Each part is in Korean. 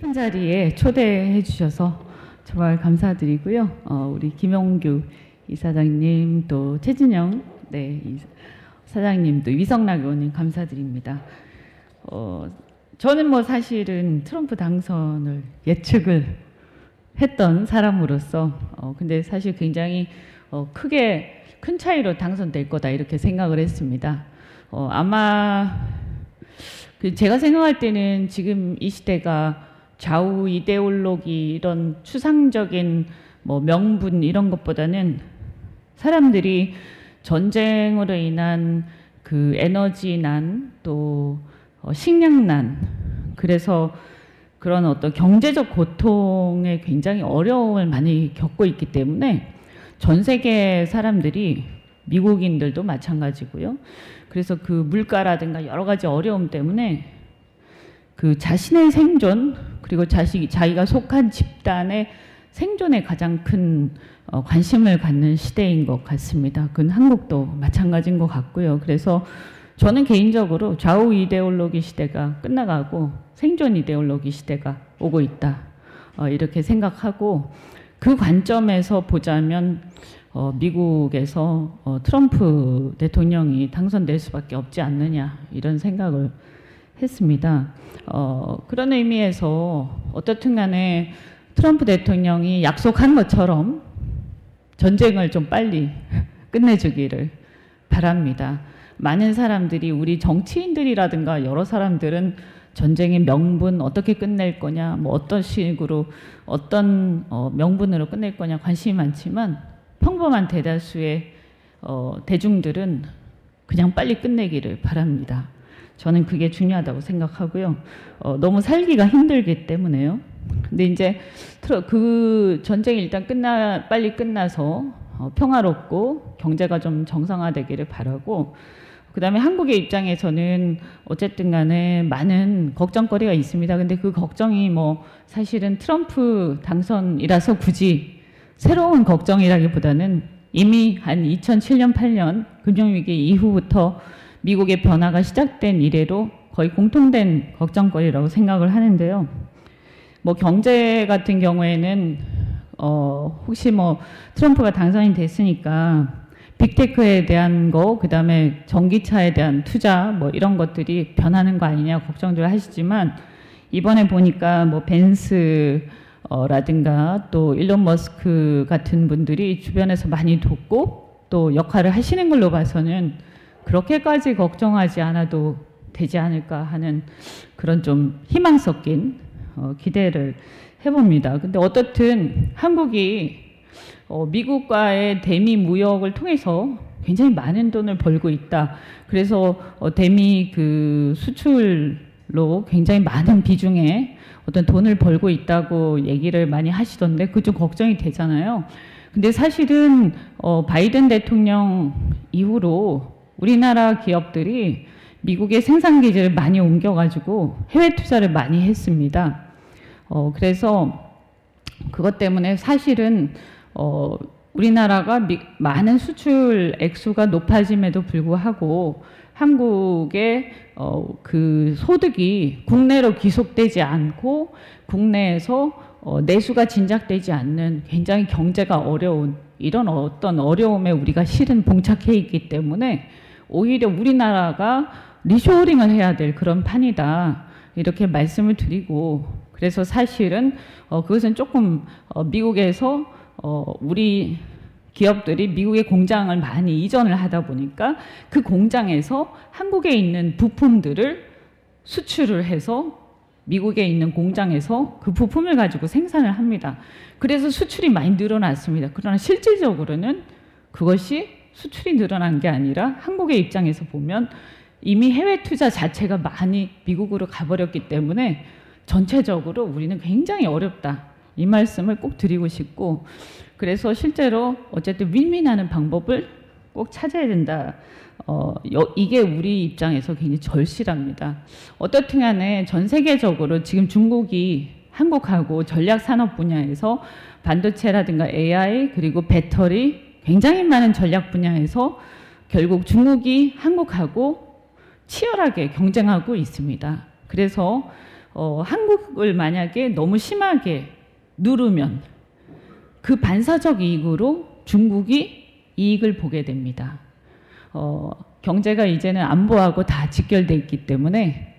큰 자리에 초대해 주셔서 정말 감사드리고요. 우리 김용규 이사장님, 또 최진영 사장님도, 위성락 의원님 감사드립니다. 저는 사실은 트럼프 당선을 예측을 했던 사람으로서 근데 사실 굉장히 크게 큰 차이로 당선될 거다 이렇게 생각을 했습니다. 아마 제가 생각할 때는 지금 이 시대가 좌우 이데올로기 이런 추상적인 명분 이런 것보다는 사람들이 전쟁으로 인한 그 에너지난, 또 식량난, 그래서 그런 어떤 경제적 고통에 굉장히 어려움을 많이 겪고 있기 때문에 전 세계 사람들이, 미국인들도 마찬가지고요. 그래서 그 물가라든가 여러 가지 어려움 때문에 그 자신의 생존, 그리고 자기가 속한 집단의 생존에 가장 큰 관심을 갖는 시대인 것 같습니다. 그건 한국도 마찬가지인 것 같고요. 그래서 저는 개인적으로 좌우 이데올로기 시대가 끝나가고 생존 이데올로기 시대가 오고 있다, 이렇게 생각하고, 그 관점에서 보자면 미국에서 트럼프 대통령이 당선될 수밖에 없지 않느냐 이런 생각을 했습니다. 그런 의미에서 어떻든 간에 트럼프 대통령이 약속한 것처럼 전쟁을 좀 빨리 끝내주기를 바랍니다. 많은 사람들이, 우리 정치인들이라든가 여러 사람들은 전쟁의 명분 어떻게 끝낼 거냐, 어떤 식으로 어떤 명분으로 끝낼 거냐 관심이 많지만 평범한 대다수의 대중들은 그냥 빨리 끝내기를 바랍니다. 저는 그게 중요하다고 생각하고요. 너무 살기가 힘들기 때문에요. 근데 이제 그 전쟁이 일단 빨리 끝나서 평화롭고 경제가 좀 정상화되기를 바라고, 그 다음에 한국의 입장에서는 어쨌든 간에 많은 걱정거리가 있습니다. 근데 그 걱정이 사실은 트럼프 당선이라서 굳이 새로운 걱정이라기보다는 이미 한 2007년, 8년 금융위기 이후부터 미국의 변화가 시작된 이래로 거의 공통된 걱정거리라고 생각을 하는데요. 경제 같은 경우에는 혹시 트럼프가 당선이 됐으니까 빅테크에 대한 거, 그 다음에 전기차에 대한 투자 이런 것들이 변하는 거 아니냐 걱정들 하시지만, 이번에 보니까 벤스 라든가 또 일론 머스크 같은 분들이 주변에서 많이 돕고 또 역할을 하시는 걸로 봐서는 그렇게까지 걱정하지 않아도 되지 않을까 하는 그런 좀 희망 섞인 기대를 해봅니다. 근데 어떻든 한국이 미국과의 대미 무역을 통해서 굉장히 많은 돈을 벌고 있다. 그래서 대미 그 수출로 굉장히 많은 비중의 어떤 돈을 벌고 있다고 얘기를 많이 하시던데 그거 좀 걱정이 되잖아요. 근데 사실은 바이든 대통령 이후로 우리나라 기업들이 미국의 생산 기지를 많이 옮겨가지고 해외 투자를 많이 했습니다. 그래서 그것 때문에 사실은 우리나라가 많은 수출 액수가 높아짐에도 불구하고 한국의 그 소득이 국내로 귀속되지 않고 국내에서 내수가 진작되지 않는 굉장히 경제가 어려운 이런 어떤 어려움에 우리가 실은 봉착해 있기 때문에 오히려 우리나라가 리쇼어링을 해야 될 그런 판이다 이렇게 말씀을 드리고, 그래서 사실은 그것은 조금 미국에서 우리 기업들이 미국의 공장을 많이 이전을 하다 보니까 그 공장에서 한국에 있는 부품들을 수출을 해서 미국에 있는 공장에서 그 부품을 가지고 생산을 합니다. 그래서 수출이 많이 늘어났습니다. 그러나 실질적으로는 그것이 수출이 늘어난 게 아니라 한국의 입장에서 보면 이미 해외 투자 자체가 많이 미국으로 가버렸기 때문에 전체적으로 우리는 굉장히 어렵다. 이 말씀을 꼭 드리고 싶고, 그래서 실제로 어쨌든 윈윈하는 방법을 꼭 찾아야 된다. 이게 우리 입장에서 굉장히 절실합니다. 어떻든 간에 전 세계적으로 지금 중국이 한국하고 전략산업 분야에서 반도체라든가 AI 그리고 배터리 굉장히 많은 전략 분야에서 결국 중국이 한국하고 치열하게 경쟁하고 있습니다. 그래서 한국을 만약에 너무 심하게 누르면 그 반사적 이익으로 중국이 이익을 보게 됩니다. 경제가 이제는 안보하고 다 직결돼 있기 때문에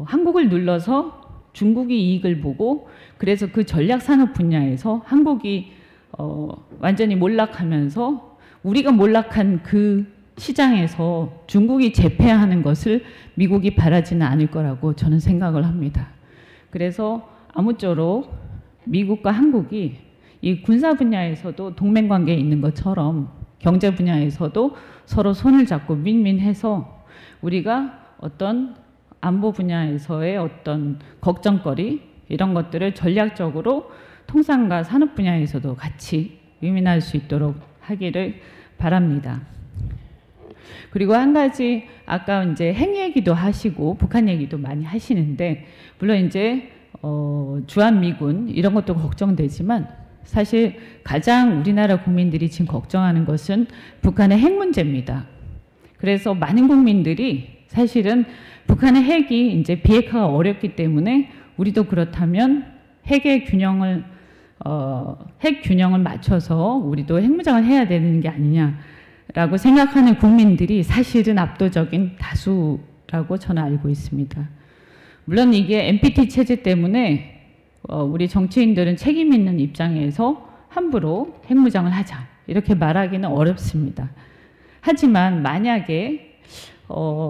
한국을 눌러서 중국이 이익을 보고 그래서 그 전략산업 분야에서 한국이 완전히 몰락하면서 우리가 몰락한 그 시장에서 중국이 재패하는 것을 미국이 바라지는 않을 거라고 저는 생각을 합니다. 그래서 아무쪼록 미국과 한국이 이 군사 분야에서도 동맹 관계에 있는 것처럼 경제 분야에서도 서로 손을 잡고 윈윈해서 우리가 어떤 안보 분야에서의 어떤 걱정거리 이런 것들을 전략적으로 통상과 산업 분야에서도 같이 윈윈할 수 있도록 하기를 바랍니다. 그리고 한 가지 아까 이제 핵 얘기도 하시고 북한 얘기도 많이 하시는데 물론 이제 주한 미군 이런 것도 걱정되지만 사실 가장 우리나라 국민들이 지금 걱정하는 것은 북한의 핵 문제입니다. 그래서 많은 국민들이 사실은 북한의 핵이 이제 비핵화가 어렵기 때문에 우리도 그렇다면 핵의 균형을 핵 균형을 맞춰서 우리도 핵무장을 해야 되는 게 아니냐라고 생각하는 국민들이 사실은 압도적인 다수라고 저는 알고 있습니다. 물론 이게 NPT 체제 때문에 우리 정치인들은 책임 있는 입장에서 함부로 핵무장을 하자 이렇게 말하기는 어렵습니다. 하지만 만약에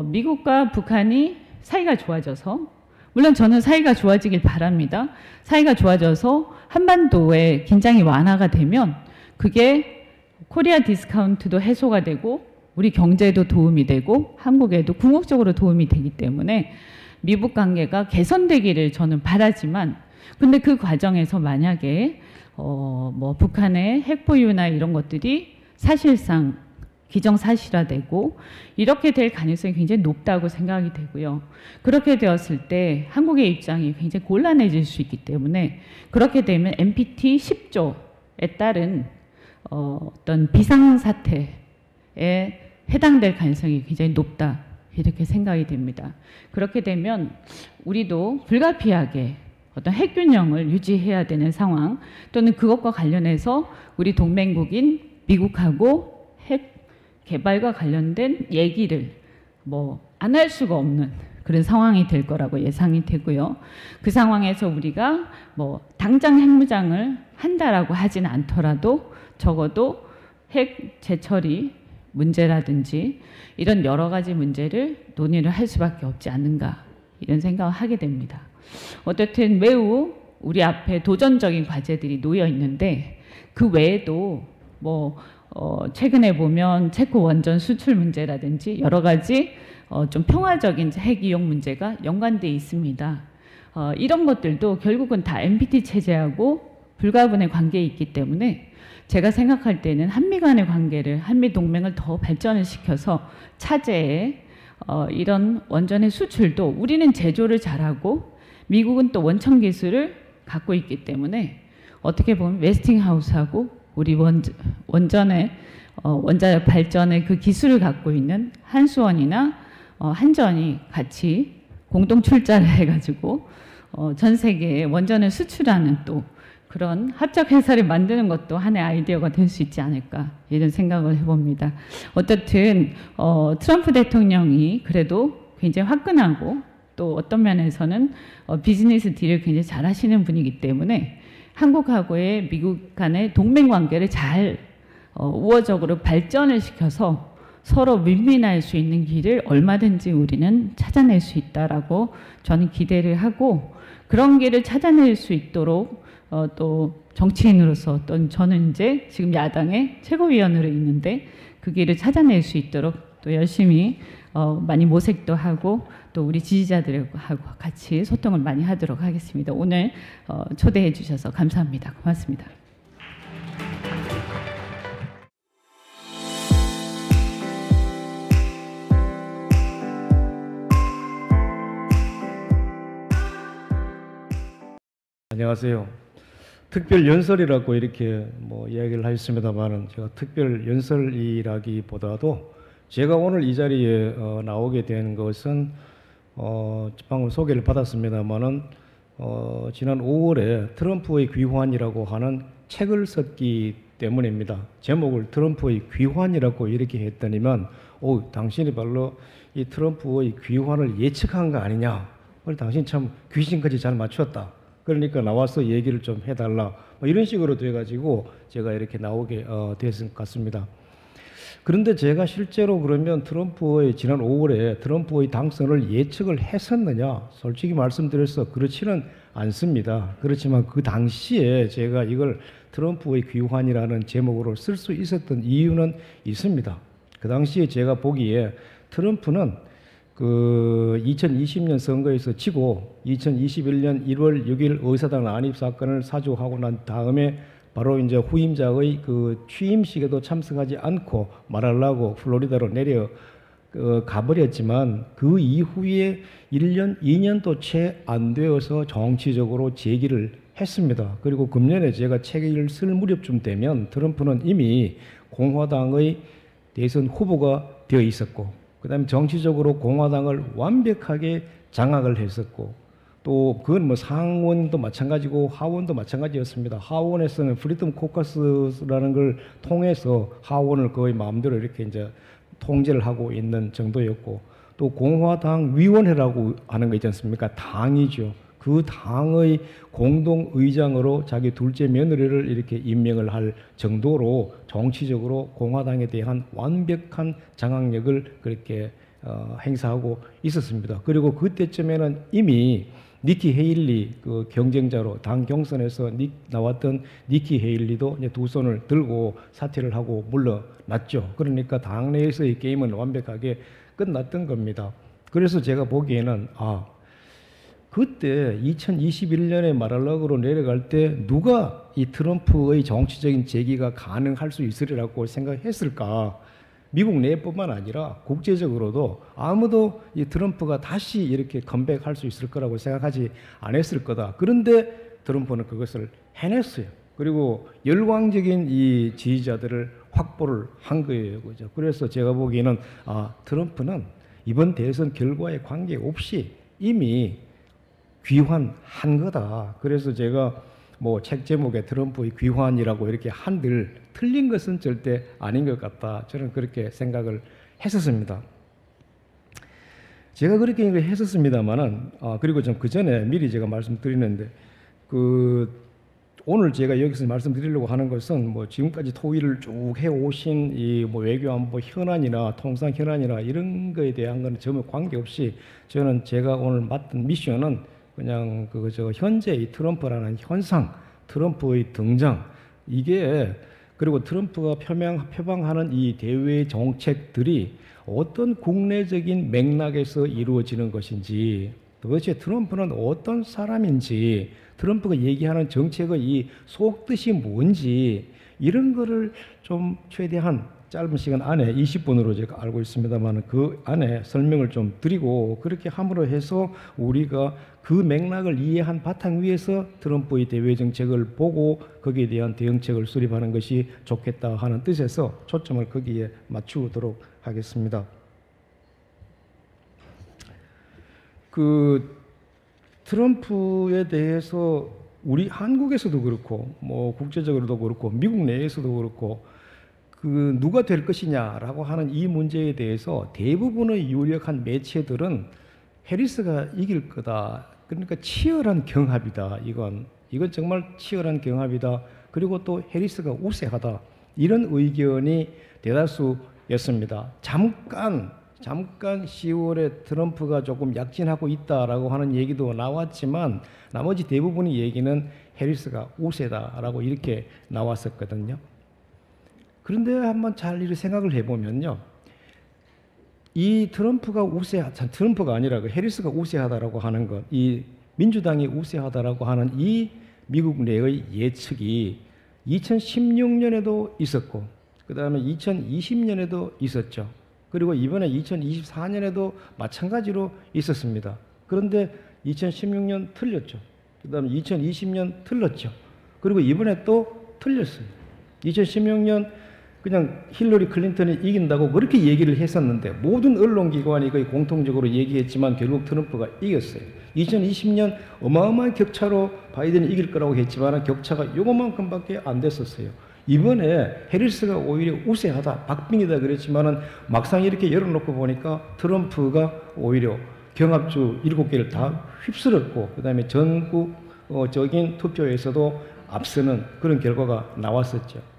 미국과 북한이 사이가 좋아져서 물론 저는 사이가 좋아지길 바랍니다. 사이가 좋아져서 한반도의 긴장이 완화가 되면 그게 코리아 디스카운트도 해소가 되고 우리 경제에도 도움이 되고 한국에도 궁극적으로 도움이 되기 때문에 미북 관계가 개선되기를 저는 바라지만 근데 그 과정에서 만약에 뭐 북한의 핵 보유나 이런 것들이 사실상 기정사실화되고 이렇게 될 가능성이 굉장히 높다고 생각이 되고요. 그렇게 되었을 때 한국의 입장이 굉장히 곤란해질 수 있기 때문에 그렇게 되면 NPT 10조에 따른 어떤 비상사태에 해당될 가능성이 굉장히 높다 이렇게 생각이 됩니다. 그렇게 되면 우리도 불가피하게 어떤 핵균형을 유지해야 되는 상황 또는 그것과 관련해서 우리 동맹국인 미국하고 핵 개발과 관련된 얘기를 뭐 안 할 수가 없는 그런 상황이 될 거라고 예상이 되고요. 그 상황에서 우리가 뭐 당장 핵무장을 한다라고 하진 않더라도 적어도 핵 재처리 문제라든지 이런 여러 가지 문제를 논의를 할 수밖에 없지 않는가 이런 생각을 하게 됩니다. 어쨌든 매우 우리 앞에 도전적인 과제들이 놓여 있는데 그 외에도 뭐 최근에 보면 체코 원전 수출 문제라든지 여러 가지 좀 평화적인 핵 이용 문제가 연관되어 있습니다. 이런 것들도 결국은 다 NPT 체제하고 불가분의 관계에 있기 때문에 제가 생각할 때는 한미 간의 관계를 한미 동맹을 더 발전을 시켜서 차제에 이런 원전의 수출도 우리는 제조를 잘하고 미국은 또 원천 기술을 갖고 있기 때문에 어떻게 보면 웨스팅하우스하고 우리 원전의 원자력 발전의 그 기술을 갖고 있는 한수원이나 한전이 같이 공동 출자를 해가지고 전 세계에 원전을 수출하는 또 그런 합작 회사를 만드는 것도 하나의 아이디어가 될 수 있지 않을까 이런 생각을 해봅니다. 어쨌든 트럼프 대통령이 그래도 굉장히 화끈하고 또 어떤 면에서는 비즈니스 딜을 굉장히 잘 하시는 분이기 때문에 한국하고의 미국 간의 동맹 관계를 잘 우호적으로 발전을 시켜서 서로 윈윈할 수 있는 길을 얼마든지 우리는 찾아낼 수 있다라고 저는 기대를 하고 그런 길을 찾아낼 수 있도록 또 정치인으로서 또 저는 이제 지금 야당의 최고위원으로 있는데 그 길을 찾아낼 수 있도록 또 열심히 많이 모색도 하고 또 우리 지지자들하고 같이 소통을 많이 하도록 하겠습니다. 오늘 초대해 주셔서 감사합니다. 고맙습니다. 안녕하세요. 특별 연설이라고 이렇게 뭐 이야기를 하셨습니다만은 제가 특별 연설이라기보다도 제가 오늘 이 자리에 나오게 된 것은 방금 소개를 받았습니다만은 지난 5월에 트럼프의 귀환이라고 하는 책을 썼기 때문입니다. 제목을 트럼프의 귀환이라고 이렇게 했더니만 당신이 바로 이 트럼프의 귀환을 예측한 거 아니냐. 당신 참 귀신까지 잘 맞췄다. 그러니까 나와서 얘기를 좀 해달라. 이런 식으로 돼가지고 제가 이렇게 나오게 됐을 것 같습니다. 그런데 제가 실제로 그러면 트럼프의 지난 5월에 트럼프의 당선을 예측을 했었느냐? 솔직히 말씀드려서 그렇지는 않습니다. 그렇지만 그 당시에 제가 이걸 트럼프의 귀환이라는 제목으로 쓸 수 있었던 이유는 있습니다. 그 당시에 제가 보기에 트럼프는 그 2020년 선거에서 지고 2021년 1월 6일 의사당 난입 사건을 사주하고 난 다음에 바로 이제 후임자의 그 취임식에도 참석하지 않고 말하려고 플로리다로 내려 가버렸지만 그 이후에 1년, 2년도 채 안 되어서 정치적으로 재기를 했습니다. 그리고 금년에 제가 책을 쓸 무렵쯤 되면 트럼프는 이미 공화당의 대선 후보가 되어 있었고, 그 다음에 정치적으로 공화당을 완벽하게 장악을 했었고, 또 그건 뭐 상원도 마찬가지고 하원도 마찬가지였습니다. 하원에서는 프리덤 코커스라는 걸 통해서 하원을 거의 마음대로 이렇게 이제 통제를 하고 있는 정도였고, 또 공화당 위원회라고 하는 거 있지 않습니까? 당이죠. 그 당의 공동 의장으로 자기 둘째 며느리를 이렇게 임명을 할 정도로 정치적으로 공화당에 대한 완벽한 장악력을 그렇게 행사하고 있었습니다. 그리고 그때쯤에는 이미 니키 헤일리 그 경쟁자로 당 경선에서 나왔던 니키 헤일리도 이제 두 손을 들고 사퇴를 하고 물러났죠. 그러니까 당내에서의 게임은 완벽하게 끝났던 겁니다. 그래서 제가 보기에는 그때 2021년에 마랄라고로 내려갈 때 누가 이 트럼프의 정치적인 재기가 가능할 수 있으리라고 생각했을까? 미국 내뿐만 아니라 국제적으로도 아무도 이 트럼프가 다시 이렇게 컴백할 수 있을 거라고 생각하지 않았을 거다. 그런데 트럼프는 그것을 해냈어요. 그리고 열광적인 이 지지자들을 확보를 한 거예요. 그죠? 그래서 제가 보기에는 트럼프는 이번 대선 결과에 관계없이 이미 귀환한 거다. 그래서 제가 뭐 책 제목에 트럼프의 귀환이라고 이렇게 한들 틀린 것은 절대 아닌 것 같다. 저는 그렇게 생각을 했었습니다. 제가 그렇게 했었습니다만은 그리고 좀 그 전에 미리 제가 말씀드리는데 오늘 제가 여기서 말씀드리려고 하는 것은 뭐 지금까지 토의를 쭉 해오신 이 뭐 외교안보 현안이나 통상 현안이나 이런 거에 대한 거는 전혀 관계없이 저는 제가 오늘 맡은 미션은 그냥 현재 이 트럼프라는 현상, 트럼프의 등장, 이게 그리고 트럼프가 표방하는 이 대외 정책들이 어떤 국내적인 맥락에서 이루어지는 것인지, 도대체 트럼프는 어떤 사람인지, 트럼프가 얘기하는 정책의 이 속뜻이 뭔지, 이런 거를 좀 최대한 짧은 시간 안에 20분으로 제가 알고 있습니다만 그 안에 설명을 좀 드리고, 그렇게 함으로 해서 우리가 그 맥락을 이해한 바탕 위에서 트럼프의 대외 정책을 보고 거기에 대한 대응책을 수립하는 것이 좋겠다 하는 뜻에서 초점을 거기에 맞추도록 하겠습니다. 트럼프에 대해서 우리 한국에서도 그렇고 뭐 국제적으로도 그렇고 미국 내에서도 그렇고 누가 될 것이냐라고 하는 이 문제에 대해서 대부분의 유력한 매체들은 해리스가 이길 거다. 그러니까 치열한 경합이다. 이건 정말 치열한 경합이다. 그리고 또 해리스가 우세하다. 이런 의견이 대다수였습니다. 잠깐 10월에 트럼프가 조금 약진하고 있다라고 하는 얘기도 나왔지만 나머지 대부분의 얘기는 해리스가 우세다라고 이렇게 나왔었거든요. 그런데 한번 잘 이렇게 생각을 해보면요, 이 트럼프가 아니라 해리스가 우세하다라고 하는 것, 이 민주당이 우세하다라고 하는 이 미국 내의 예측이 2016년에도 있었고, 그 다음에 2020년에도 있었죠. 그리고 이번에 2024년에도 마찬가지로 있었습니다. 그런데 2016년 틀렸죠. 그 다음에 2020년 틀렸죠. 그리고 이번에 또 틀렸어요. 2016년 그냥 힐러리 클린턴이 이긴다고 그렇게 얘기를 했었는데 모든 언론기관이 거의 공통적으로 얘기했지만 결국 트럼프가 이겼어요. 2020년 어마어마한 격차로 바이든이 이길 거라고 했지만 격차가 요것만큼밖에 안 됐었어요. 이번에 해리스가 오히려 우세하다, 박빙이다 그랬지만은 막상 이렇게 열어놓고 보니까 트럼프가 오히려 경합주 7개를 다 휩쓸었고, 그 다음에 전국적인 투표에서도 앞서는 그런 결과가 나왔었죠.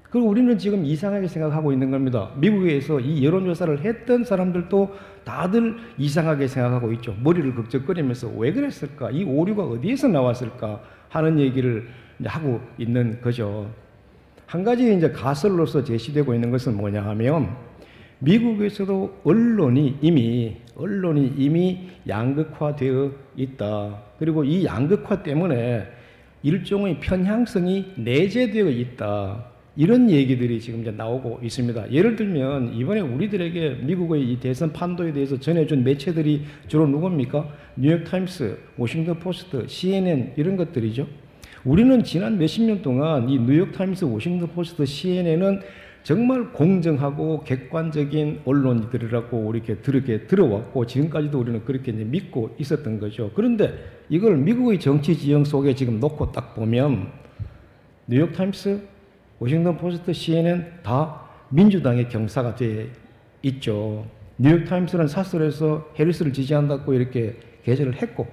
그리고 우리는 지금 이상하게 생각하고 있는 겁니다. 미국에서 이 여론조사를 했던 사람들도 다들 이상하게 생각하고 있죠. 머리를 극적거리면서 왜 그랬을까? 이 오류가 어디에서 나왔을까? 하는 얘기를 하고 있는 거죠. 한 가지 이제 가설로서 제시되고 있는 것은 뭐냐 하면 미국에서도 언론이 이미 양극화되어 있다. 그리고 이 양극화 때문에 일종의 편향성이 내재되어 있다. 이런 얘기들이 지금 이제 나오고 있습니다. 예를 들면 이번에 우리들에게 미국의 이 대선 판도에 대해서 전해준 매체들이 주로 누굽니까? 뉴욕타임스, 워싱턴 포스트, CNN 이런 것들이죠. 우리는 지난 몇십 년 동안 이 뉴욕타임스, 워싱턴 포스트, CNN은 정말 공정하고 객관적인 언론들이라고 이렇게 들어왔고 지금까지도 우리는 그렇게 이제 믿고 있었던 거죠. 그런데 이걸 미국의 정치 지형 속에 지금 놓고 딱 보면 뉴욕타임스, 워싱턴 포스트, CNN 다 민주당의 경사가 돼 있죠. 뉴욕타임스는 사설에서 해리스를 지지한다고 이렇게 게재를 했고,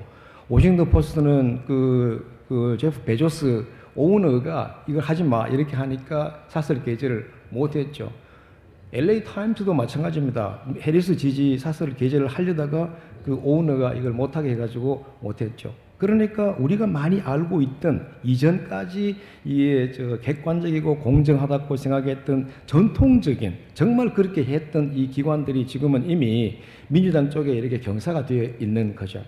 워싱턴 포스트는 그 제프 베조스 오너가 이걸 하지 마 이렇게 하니까 사설 게재를 못했죠. LA 타임스도 마찬가지입니다. 해리스 지지 사설 게재를 하려다가 그 오너가 이걸 못하게 해가지고 못했죠. 그러니까 우리가 많이 알고 있던 이전까지 객관적이고 공정하다고 생각했던 전통적인 정말 그렇게 했던 이 기관들이 지금은 이미 민주당 쪽에 이렇게 경사가 되어 있는 거죠.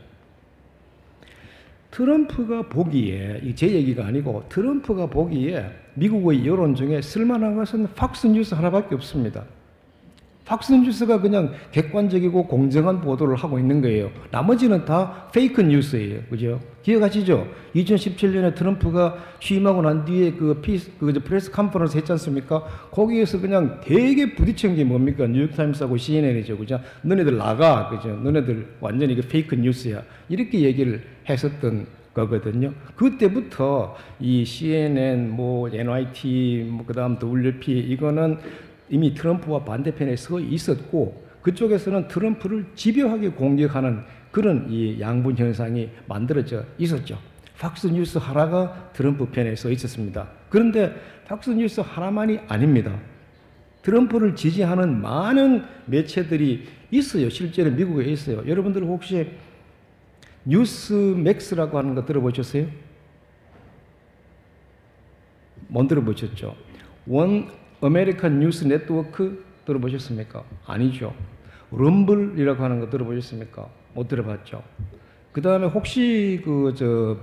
트럼프가 보기에, 제 얘기가 아니고 트럼프가 보기에 미국의 여론 중에 쓸만한 것은 팍스뉴스 하나밖에 없습니다. 팍스뉴스가 그냥 객관적이고 공정한 보도를 하고 있는 거예요. 나머지는 다 페이크 뉴스예요. 그죠? 기억하시죠? 2017년에 트럼프가 취임하고 난 뒤에 프레스 컨퍼런스 했지 않습니까? 거기에서 그냥 되게 부딪힌 게 뭡니까? 뉴욕타임스하고 CNN이죠. 그죠? 너네들 나가. 그죠? 너네들 완전히 페이크 뉴스야. 이렇게 얘기를 했었던 거거든요. 그때부터 이 CNN, NYT, 그다음 WP 이거는 이미 트럼프와 반대편에 서 있었고 그쪽에서는 트럼프를 집요하게 공격하는 그런 이 양분 현상이 만들어져 있었죠. 팍스뉴스 하나가 트럼프 편에 서 있었습니다. 그런데 팍스뉴스 하나만이 아닙니다. 트럼프를 지지하는 많은 매체들이 있어요. 실제로 미국에 있어요. 여러분들 혹시 뉴스맥스라고 하는 거 들어보셨어요? 못 들어보셨죠? 원 아메리칸 뉴스 네트워크 들어보셨습니까? 아니죠. 럼블이라고 하는 거 들어보셨습니까? 못 들어봤죠. 그 다음에 혹시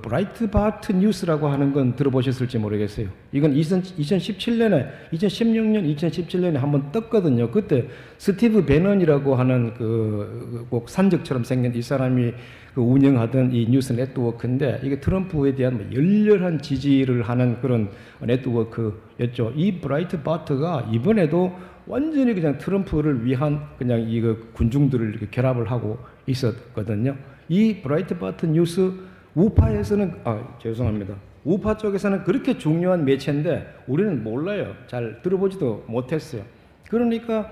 브라이트바트 뉴스라고 하는 건 들어보셨을지 모르겠어요. 이건 2016년, 2017년에 한번 떴거든요. 그때 스티브 배넌이라고 하는 꼭 산적처럼 생긴 이 사람이 운영하던 이 뉴스 네트워크인데 이게 트럼프에 대한 열렬한 지지를 하는 그런 네트워크였죠. 이 브라이트바트가 이번에도 완전히 그냥 트럼프를 위한 그냥 군중들을 이렇게 결합을 하고 있었거든요. 이 브라이트바트 뉴스 우파에서는 죄송합니다. 우파 쪽에서는 그렇게 중요한 매체인데 우리는 몰라요. 잘 들어보지도 못했어요. 그러니까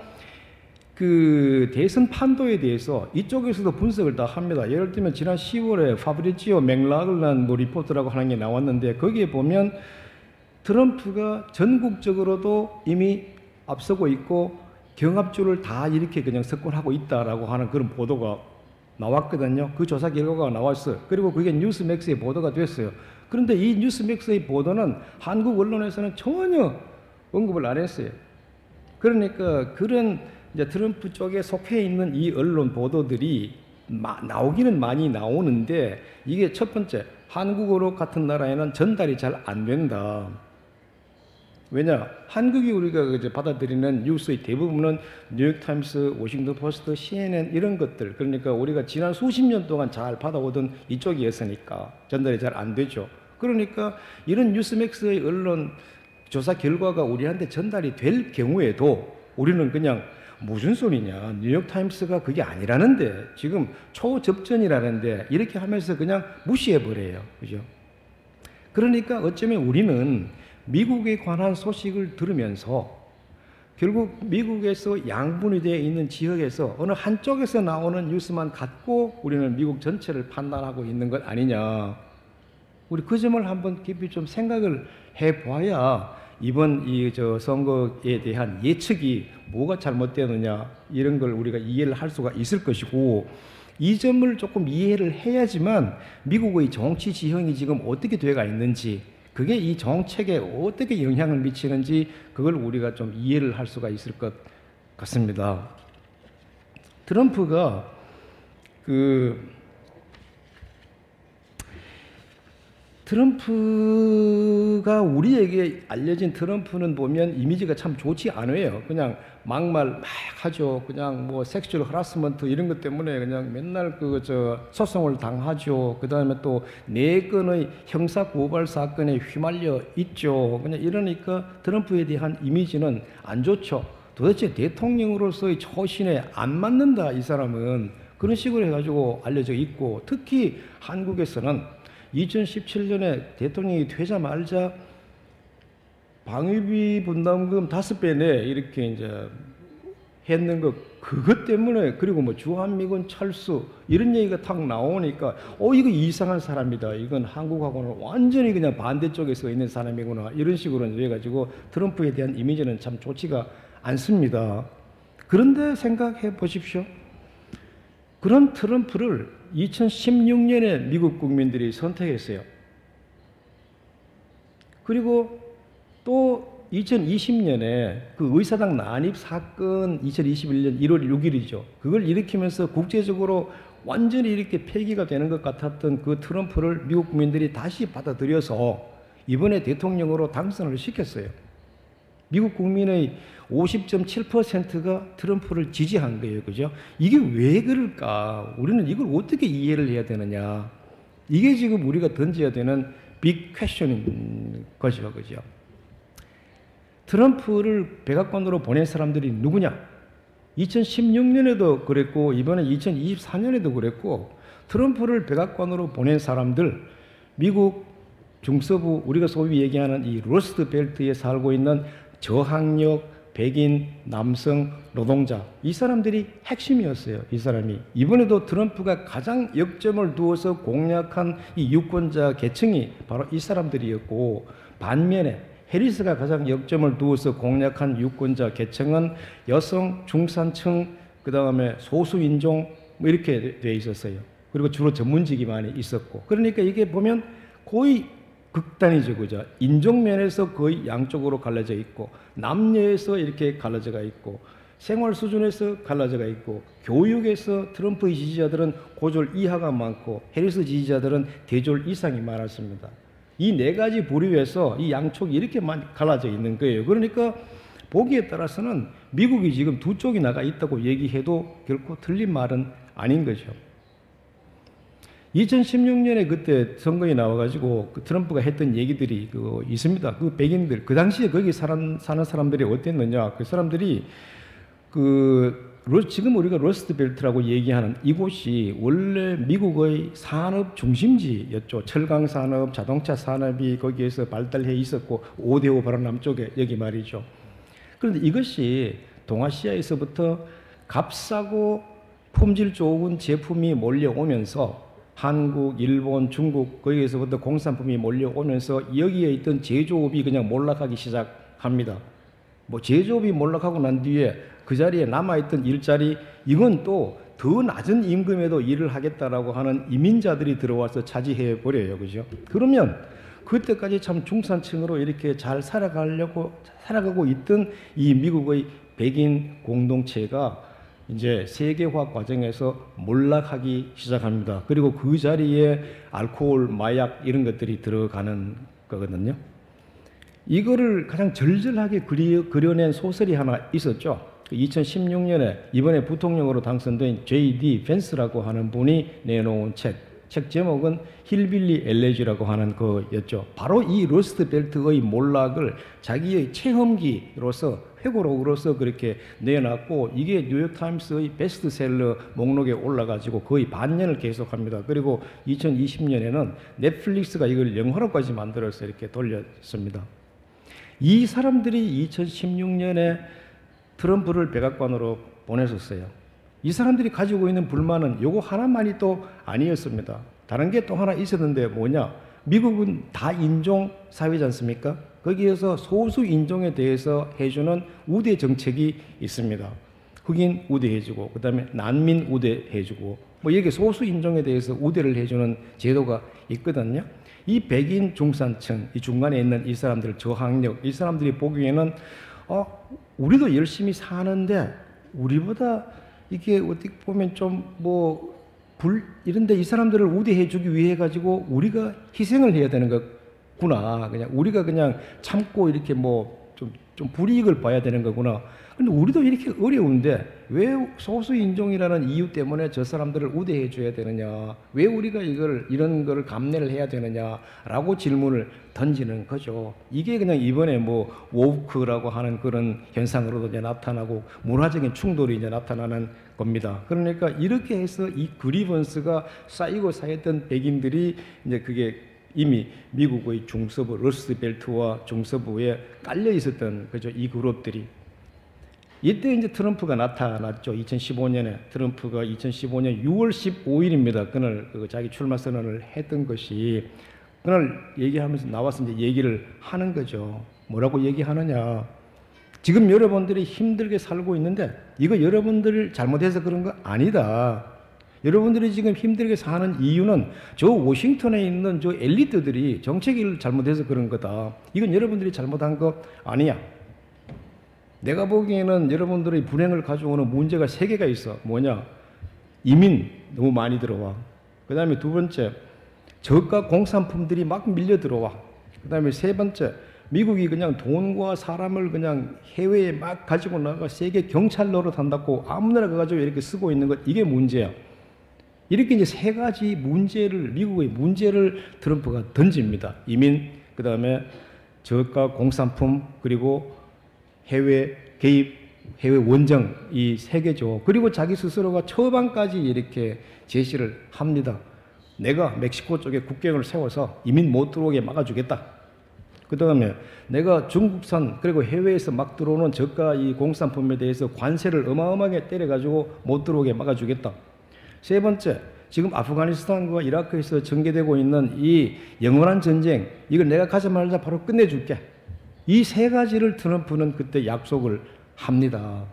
대선 판도에 대해서 이쪽에서도 분석을 다 합니다. 예를 들면 지난 10월에 파브리지오 맥라글란 리포트라고 하는 게 나왔는데 거기에 보면 트럼프가 전국적으로도 이미 앞서고 있고 경합주를 다 이렇게 그냥 석권하고 있다라고 하는 그런 보도가 나왔거든요. 그 조사 결과가 나왔어요. 그리고 그게 뉴스맥스에 보도가 됐어요. 그런데 이 뉴스맥스의 보도는 한국 언론에서는 전혀 언급을 안 했어요. 그러니까 그런 이제 트럼프 쪽에 속해 있는 이 언론 보도들이 나오기는 많이 나오는데 이게 첫 번째, 한국어로 같은 나라에는 전달이 잘 안 된다. 왜냐? 한국이 우리가 이제 받아들이는 뉴스의 대부분은 뉴욕타임스, 워싱턴 포스트, CNN 이런 것들, 그러니까 우리가 지난 수십 년 동안 잘 받아오던 이쪽이었으니까 전달이 잘 안 되죠. 그러니까 이런 뉴스맥스의 언론 조사 결과가 우리한테 전달이 될 경우에도 우리는 그냥 무슨 소리냐, 뉴욕타임스가 그게 아니라는데, 지금 초접전이라는데, 이렇게 하면서 그냥 무시해버려요. 그죠? 그러니까 어쩌면 우리는 미국에 관한 소식을 들으면서 결국 미국에서 양분이 되어 있는 지역에서 어느 한쪽에서 나오는 뉴스만 갖고 우리는 미국 전체를 판단하고 있는 것 아니냐. 우리 그 점을 한번 깊이 좀 생각을 해봐야 이번 선거에 대한 예측이 뭐가 잘못되느냐 이런 걸 우리가 이해를 할 수가 있을 것이고, 이 점을 조금 이해를 해야지만 미국의 정치 지형이 지금 어떻게 돼가 있는지, 그게 이 정책에 어떻게 영향을 미치는지 그걸 우리가 좀 이해를 할 수가 있을 것 같습니다. 트럼프가 우리에게 알려진 트럼프는 보면 이미지가 참 좋지 않아요. 그냥 막말 막 하죠. 그냥 뭐 섹슈얼 하라스먼트 이런 것 때문에 그냥 맨날 소송을 당하죠. 그 다음에 또 4건의 형사 고발 사건에 휘말려 있죠. 그냥 이러니까 트럼프에 대한 이미지는 안 좋죠. 도대체 대통령으로서의 처신에 안 맞는다, 이 사람은. 그런 식으로 해가지고 알려져 있고, 특히 한국에서는 2017년에 대통령이 되자마자 방위비 분담금 5배 내 이렇게 이제 했는 거, 그것 때문에, 그리고 뭐 주한미군 철수 이런 얘기가 탁 나오니까 이거 이상한 사람이다, 이건 한국하고는 완전히 그냥 반대쪽에 서 있는 사람이구나, 이런 식으로 해가지고 트럼프에 대한 이미지는 참 좋지가 않습니다. 그런데 생각해 보십시오. 그런 트럼프를 2016년에 미국 국민들이 선택했어요. 그리고 또 2020년에 그 의사당 난입 사건, 2021년 1월 6일이죠. 그걸 일으키면서 국제적으로 완전히 이렇게 폐기가 되는 것 같았던 그 트럼프를 미국 국민들이 다시 받아들여서 이번에 대통령으로 당선을 시켰어요. 미국 국민의 50.7%가 트럼프를 지지한 거예요. 그죠? 이게 왜 그럴까? 우리는 이걸 어떻게 이해를 해야 되느냐? 이게 지금 우리가 던져야 되는 빅 퀘스천인 것이죠. 그죠? 트럼프를 백악관으로 보낸 사람들이 누구냐? 2016년에도 그랬고, 이번에 2024년에도 그랬고, 트럼프를 백악관으로 보낸 사람들, 미국 중서부, 우리가 소위 얘기하는 이 러스트 벨트에 살고 있는 저학력, 백인, 남성, 노동자, 이 사람들이 핵심이었어요. 이 사람이. 이번에도 트럼프가 가장 역점을 두어서 공략한 이 유권자 계층이 바로 이 사람들이었고, 반면에 해리스가 가장 역점을 두어서 공략한 유권자 계층은 여성, 중산층, 그 다음에 소수인종 뭐 이렇게 돼 있었어요. 그리고 주로 전문직이 많이 있었고, 그러니까 이게 보면 거의 극단이죠. 그죠? 인종 면에서 거의 양쪽으로 갈라져 있고, 남녀에서 이렇게 갈라져가 있고, 생활 수준에서 갈라져가 있고, 교육에서 트럼프의 지지자들은 고졸 이하가 많고, 해리스 지지자들은 대졸 이상이 많았습니다. 이 4가지 부류에서 이 양쪽이 이렇게 많이 갈라져 있는 거예요. 그러니까 보기에 따라서는 미국이 지금 두 쪽이 나가 있다고 얘기해도 결코 틀린 말은 아닌 거죠. 2016년에 그때 선거에 나와가지고 그 트럼프가 했던 얘기들이 있습니다. 그 백인들, 그 당시에 거기 사는 사람들이 어땠느냐. 그 사람들이 지금 우리가 러스트 벨트라고 얘기하는 이곳이 원래 미국의 산업 중심지였죠. 철강 산업, 자동차 산업이 거기에서 발달해 있었고, 5대5 바로 남쪽에 여기 말이죠. 그런데 이것이 동아시아에서부터 값싸고 품질 좋은 제품이 몰려오면서 한국, 일본, 중국 거기에서부터 공산품이 몰려오면서 여기에 있던 제조업이 그냥 몰락하기 시작합니다. 뭐 제조업이 몰락하고 난 뒤에 그 자리에 남아있던 일자리, 이건 또 더 낮은 임금에도 일을 하겠다라고 하는 이민자들이 들어와서 차지해 버려요. 그죠? 그러면 그때까지 참 중산층으로 이렇게 잘 살아가고 있던 이 미국의 백인 공동체가 이제 세계화 과정에서 몰락하기 시작합니다. 그리고 그 자리에 알코올, 마약 이런 것들이 들어가는 거거든요. 이거를 가장 절절하게 그려낸 소설이 하나 있었죠. 2016년에 이번에 부통령으로 당선된 J.D. 펜스라고 하는 분이 내놓은 책, 책 제목은 힐빌리 엘레지라고 하는 거였죠. 바로 이 러스트벨트의 몰락을 자기의 체험기로서 회고록으로서 그렇게 내놨고 이게 뉴욕타임스의 베스트셀러 목록에 올라가지고 거의 반년을 계속합니다. 그리고 2020년에는 넷플릭스가 이걸 영화로까지 만들어서 이렇게 돌렸습니다. 이 사람들이 2016년에 트럼프를 백악관으로 보냈었어요. 이 사람들이 가지고 있는 불만은 요거 하나만이 또 아니었습니다. 다른 게 또 하나 있었는데 뭐냐? 미국은 다인종 사회지 않습니까? 거기에서 소수 인종에 대해서 해주는 우대 정책이 있습니다. 흑인 우대해주고, 그 다음에 난민 우대해주고, 뭐 이렇게 소수 인종에 대해서 우대를 해주는 제도가 있거든요. 이 백인 중산층, 이 중간에 있는 이 사람들, 저학력, 이 사람들이 보기에는 우리도 열심히 사는데 우리보다 이게 어떻게 보면 좀 이런데 이 사람들을 우대해주기 위해 가지고 우리가 희생을 해야 되는 거구나. 그냥 우리가 그냥 참고 이렇게 좀 불이익을 봐야 되는 거구나. 근데 우리도 이렇게 어려운데 왜 소수 인종이라는 이유 때문에 저 사람들을 우대해 줘야 되느냐? 왜 우리가 이런 거를 감내를 해야 되느냐라고 질문을 던지는 거죠. 이게 그냥 이번에 워크라고 하는 그런 현상으로도 이제 나타나고 문화적인 충돌이 이제 나타나는 겁니다. 그러니까 이렇게 해서 이 그리번스가 쌓였던 백인들이 이제 그게 이미 미국의 중서부 러스트벨트와 중서부에 깔려 있었던 거죠. 이 그룹들이. 이때 이제 트럼프가 나타났죠. 2015년에 트럼프가 2015년 6월 15일입니다. 그날 자기 출마 선언을 했던 것이 그날 얘기하면서 나와서 이제 얘기를 하는 거죠. 뭐라고 얘기하느냐? 지금 여러분들이 힘들게 살고 있는데 이거 여러분들 잘못해서 그런 거 아니다. 여러분들이 지금 힘들게 사는 이유는 저 워싱턴에 있는 저 엘리트들이 정책을 잘못해서 그런 거다. 이건 여러분들이 잘못한 거 아니야. 내가 보기에는 여러분들의 불행을 가져오는 문제가 3개가 있어. 뭐냐? 이민 너무 많이 들어와. 그 다음에 2번째, 저가 공산품들이 막 밀려 들어와. 그 다음에 3번째, 미국이 그냥 돈과 사람을 그냥 해외에 막 가지고 나가 세계 경찰 노릇한다고 아무나 가가지고 이렇게 쓰고 있는 것, 이게 문제야. 이렇게 이제 3가지 미국의 문제를 트럼프가 던집니다. 이민, 그 다음에 저가 공산품, 그리고 해외 개입, 해외 원정, 이 3개죠. 그리고 자기 스스로가 처방까지 이렇게 제시를 합니다. 내가 멕시코 쪽에 국경을 세워서 이민 못 들어오게 막아주겠다. 그 다음에 내가 중국산 그리고 해외에서 막 들어오는 저가 이 공산품에 대해서 관세를 어마어마하게 때려가지고 못 들어오게 막아주겠다. 3번째, 지금 아프가니스탄과 이라크에서 전개되고 있는 이 영원한 전쟁, 이걸 내가 가자마자 바로 끝내줄게. 이 3가지를 트럼프는 그때 약속을 합니다.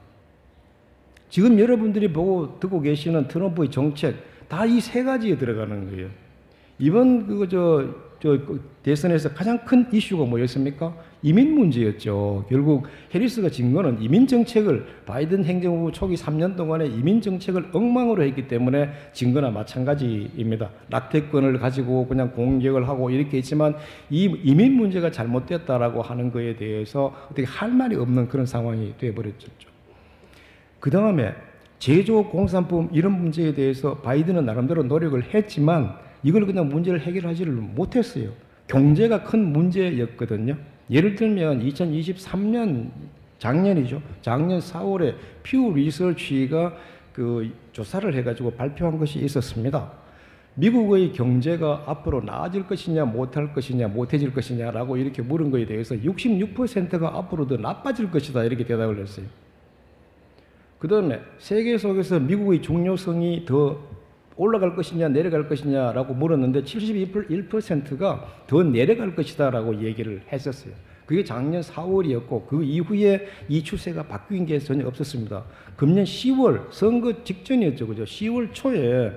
지금 여러분들이 듣고 계시는 트럼프의 정책, 다 이 3가지에 들어가는 거예요. 이번 대선에서 가장 큰 이슈가 뭐였습니까? 이민 문제였죠. 결국 해리스가 진 거는 이민 정책을 바이든 행정부 초기 3년 동안에 이민 정책을 엉망으로 했기 때문에 진 거나 마찬가지입니다. 낙태권을 가지고 그냥 공격을 하고 이렇게 했지만 이 이민 문제가 잘못됐다라고 하는 거에 대해서 어떻게 할 말이 없는 그런 상황이 되어버렸죠. 그 다음에 제조 공산품 이런 문제에 대해서 바이든은 나름대로 노력을 했지만 이걸 그냥 문제를 해결하지를 못했어요. 경제가 큰 문제였거든요. 예를 들면 2023년 작년이죠. 작년 4월에 퓨 리서치가 그 조사를 해가지고 발표한 것이 있었습니다. 미국의 경제가 앞으로 나아질 것이냐, 못할 것이냐, 못해질 것이냐라고 이렇게 물은 거에 대해서 66%가 앞으로 더 나빠질 것이다 이렇게 대답을 했어요. 그 다음에 세계 속에서 미국의 중요성이 더 올라갈 것이냐 내려갈 것이냐라고 물었는데 71%가 더 내려갈 것이다라고 얘기를 했었어요. 그게 작년 4월이었고 그 이후에 이 추세가 바뀐 게 전혀 없었습니다. 금년 10월 선거 직전이었죠. 그죠? 10월 초에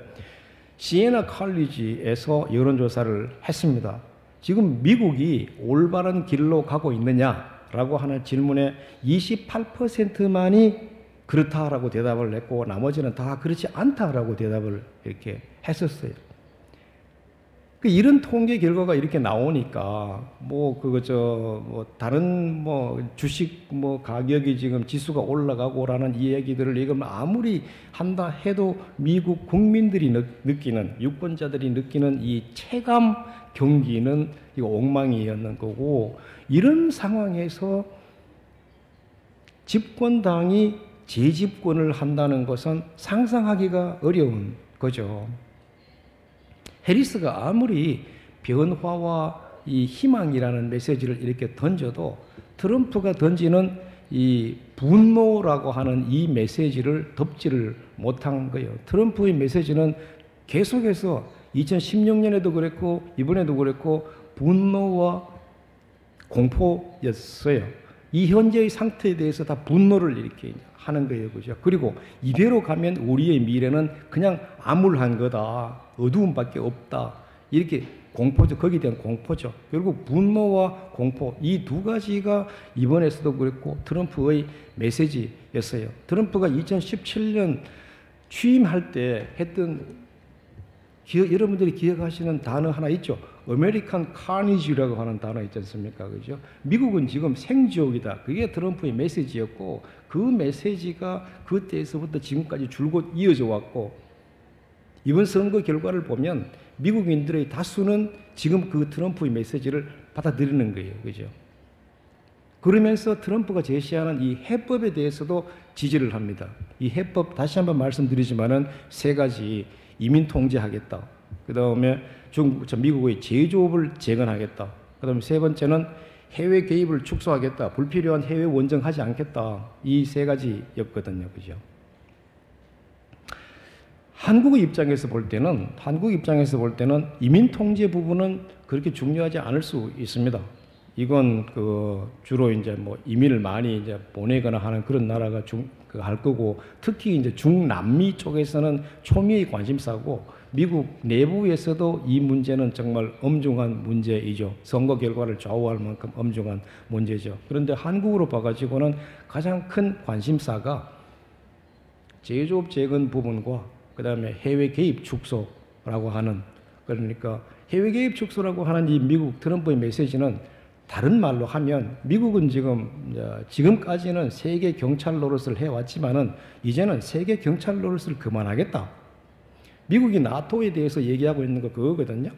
시에나 칼리지에서 여론조사를 했습니다. 지금 미국이 올바른 길로 가고 있느냐라고 하는 질문에 28%만이 그렇다라고 대답을 했고 나머지는 다 그렇지 않다라고 대답을 이렇게 했었어요. 이런 통계 결과가 이렇게 나오니까 다른 주식 가격이 지금 지수가 올라가고라는 이야기들을 이건 아무리 한다 해도 미국 국민들이 느끼는, 유권자들이 느끼는 이 체감 경기는 이거 엉망이었는 거고, 이런 상황에서 집권당이 재집권을 한다는 것은 상상하기가 어려운 거죠. 해리스가 아무리 변화와 이 희망이라는 메시지를 이렇게 던져도 트럼프가 던지는 이 분노라고 하는 이 메시지를 덮지를 못한 거예요. 트럼프의 메시지는 계속해서 2016년에도 그랬고 이번에도 그랬고 분노와 공포였어요. 이 현재의 상태에 대해서 다 분노를 이렇게 하는 거예요. 그죠? 그리고 이대로 가면 우리의 미래는 그냥 암울한 거다. 어두움밖에 없다. 이렇게 공포죠. 거기에 대한 공포죠. 결국 분노와 공포, 이 두 가지가 이번에서도 그랬고 트럼프의 메시지였어요. 트럼프가 2017년 취임할 때 했던 여러분들이 기억하시는 단어 하나 있죠. 아메리칸 카니지라고 하는 단어 있지 않습니까? 그죠? 미국은 지금 생지옥이다. 그게 트럼프의 메시지였고, 그 메시지가 그때에서부터 지금까지 줄곧 이어져 왔고, 이번 선거 결과를 보면 미국인들의 다수는 지금 그 트럼프의 메시지를 받아들이는 거예요. 그죠? 그러면서 트럼프가 제시하는 이 해법에 대해서도 지지를 합니다. 이 해법 다시 한번 말씀드리지만은 세 가지: 이민 통제하겠다. 그 다음에 미국의 제조업을 재건하겠다. 그 다음에 세 번째는 해외 개입을 축소하겠다. 불필요한 해외 원정하지 않겠다. 이 세 가지였거든요. 그죠? 한국의 입장에서 볼 때는 이민 통제 부분은 그렇게 중요하지 않을 수 있습니다. 이건 주로 이제 이민을 많이 이제 보내거나 하는 그런 나라가 할 거고, 특히 이제 중남미 쪽에서는 초미의 관심사고, 미국 내부에서도 이 문제는 정말 엄중한 문제이죠. 선거 결과를 좌우할 만큼 엄중한 문제죠. 그런데 한국으로 봐가지고는 가장 큰 관심사가 제조업 재건 부분과 그 다음에 해외 개입 축소라고 하는, 그러니까 해외 개입 축소라고 하는 이 미국 트럼프의 메시지는 다른 말로 하면 미국은 지금까지는 세계 경찰 노릇을 해왔지만은 이제는 세계 경찰 노릇을 그만하겠다. 미국이 나토에 대해서 얘기하고 있는 거 그거거든요.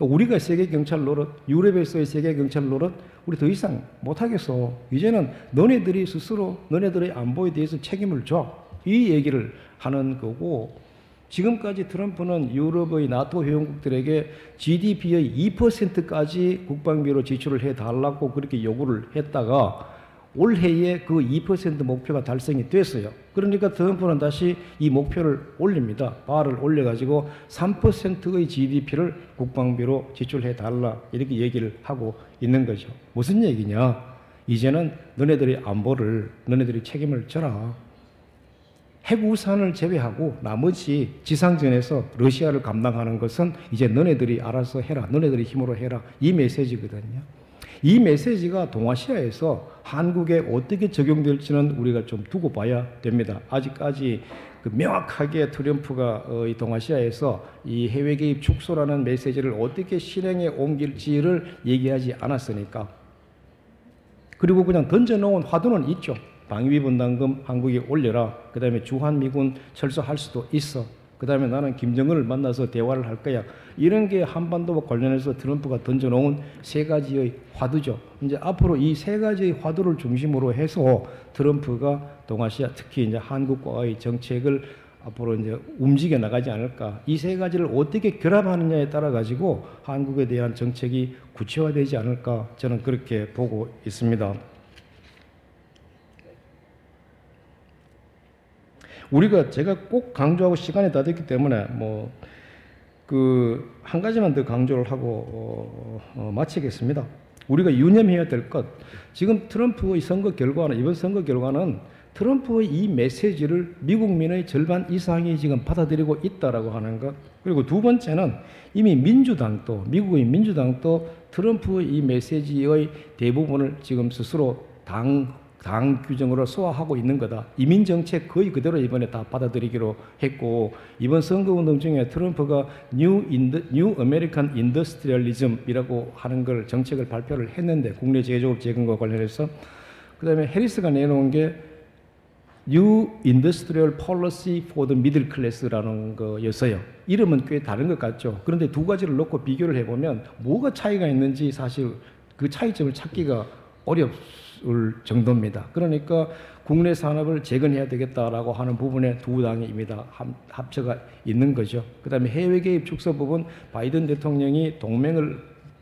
우리가 세계 경찰 노릇, 유럽에서의 세계 경찰 노릇 우리 더 이상 못하겠어. 이제는 너네들이 스스로 너네들의 안보에 대해서 책임을 져. 이 얘기를 하는 거고, 지금까지 트럼프는 유럽의 나토 회원국들에게 GDP의 2%까지 국방비로 지출을 해달라고 그렇게 요구를 했다가 올해에 그 2% 목표가 달성이 됐어요. 그러니까 트럼프는 다시 이 목표를 올립니다. 바를 올려가지고 3%의 GDP를 국방비로 지출해달라 이렇게 얘기를 하고 있는 거죠. 무슨 얘기냐? 이제는 너네들의 안보를 너네들이 책임을 져라. 핵우산을 제외하고 나머지 지상전에서 러시아를 감당하는 것은 이제 너네들이 알아서 해라. 너네들이 힘으로 해라. 이 메시지거든요. 이 메시지가 동아시아에서 한국에 어떻게 적용될지는 우리가 좀 두고 봐야 됩니다. 아직까지 명확하게 트럼프가 이 동아시아에서 이 해외 개입 축소라는 메시지를 어떻게 실행에 옮길지를 얘기하지 않았으니까. 그리고 그냥 던져놓은 화두는 있죠. 방위비 분담금 한국이 올려라. 그 다음에 주한미군 철수할 수도 있어. 그 다음에 나는 김정은을 만나서 대화를 할 거야. 이런 게 한반도와 관련해서 트럼프가 던져놓은 세 가지의 화두죠. 이제 앞으로 이 세 가지의 화두를 중심으로 해서 트럼프가 동아시아, 특히 이제 한국과의 정책을 앞으로 이제 움직여 나가지 않을까. 이 세 가지를 어떻게 결합하느냐에 따라 가지고 한국에 대한 정책이 구체화되지 않을까. 저는 그렇게 보고 있습니다. 제가 꼭 강조하고 시간이 다 됐기 때문에 한 가지만 더 강조를 하고 마치겠습니다. 우리가 유념해야 될 것, 지금 트럼프의 선거 결과는, 이번 선거 결과는 트럼프의 이 메시지를 미국민의 절반 이상이 지금 받아들이고 있다라고 하는 것. 그리고 두 번째는 이미 미국의 민주당도 트럼프의 이 메시지의 대부분을 지금 스스로 당 규정으로 소화하고 있는 거다. 이민 정책 거의 그대로 이번에 다 받아들이기로 했고, 이번 선거운동 중에 트럼프가 뉴 아메리칸 인더스트리얼리즘이라고 하는 걸 정책을 발표를 했는데, 국내 제조업 재건과 관련해서. 그다음에 해리스가 내놓은 게 New Industrial Policy for the Middle Class라는 거였어요. 이름은 꽤 다른 것 같죠. 그런데 두 가지를 놓고 비교를 해보면 뭐가 차이가 있는지 사실 그 차이점을 찾기가 어려울 정도입니다. 그러니까 국내 산업을 재건해야 되겠다라고 하는 부분에 두 당이 이미 다 합쳐가 있는 거죠. 그 다음에 해외 개입 축소 부분, 바이든 대통령이 동맹을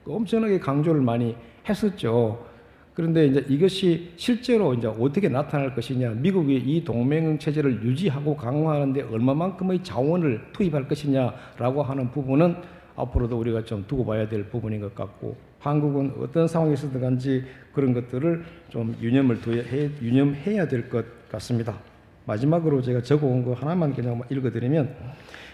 엄청나게 강조를 많이 했었죠. 그런데 이제 이것이 실제로 이제 어떻게 나타날 것이냐, 미국이 이 동맹 체제를 유지하고 강화하는데 얼마만큼의 자원을 투입할 것이냐라고 하는 부분은 앞으로도 우리가 좀 두고 봐야 될 부분인 것 같고, 한국은 어떤 상황에서 들어간지 그런 것들을 좀 유념해야 될 것 같습니다. 마지막으로 제가 적어온 거 하나만 그냥 읽어드리면,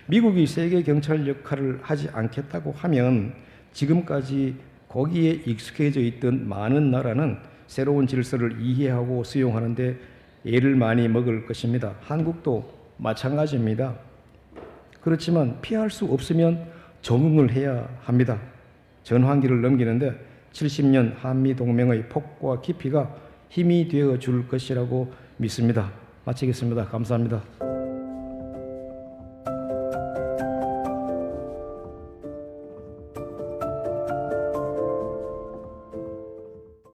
미국이 세계 경찰 역할을 하지 않겠다고 하면 지금까지 거기에 익숙해져 있던 많은 나라는 새로운 질서를 이해하고 수용하는데 애를 많이 먹을 것입니다. 한국도 마찬가지입니다. 그렇지만 피할 수 없으면 적응을 해야 합니다. 전환기를 넘기는데 70년 한미동맹의 폭과 깊이가 힘이 되어 줄 것이라고 믿습니다. 마치겠습니다. 감사합니다.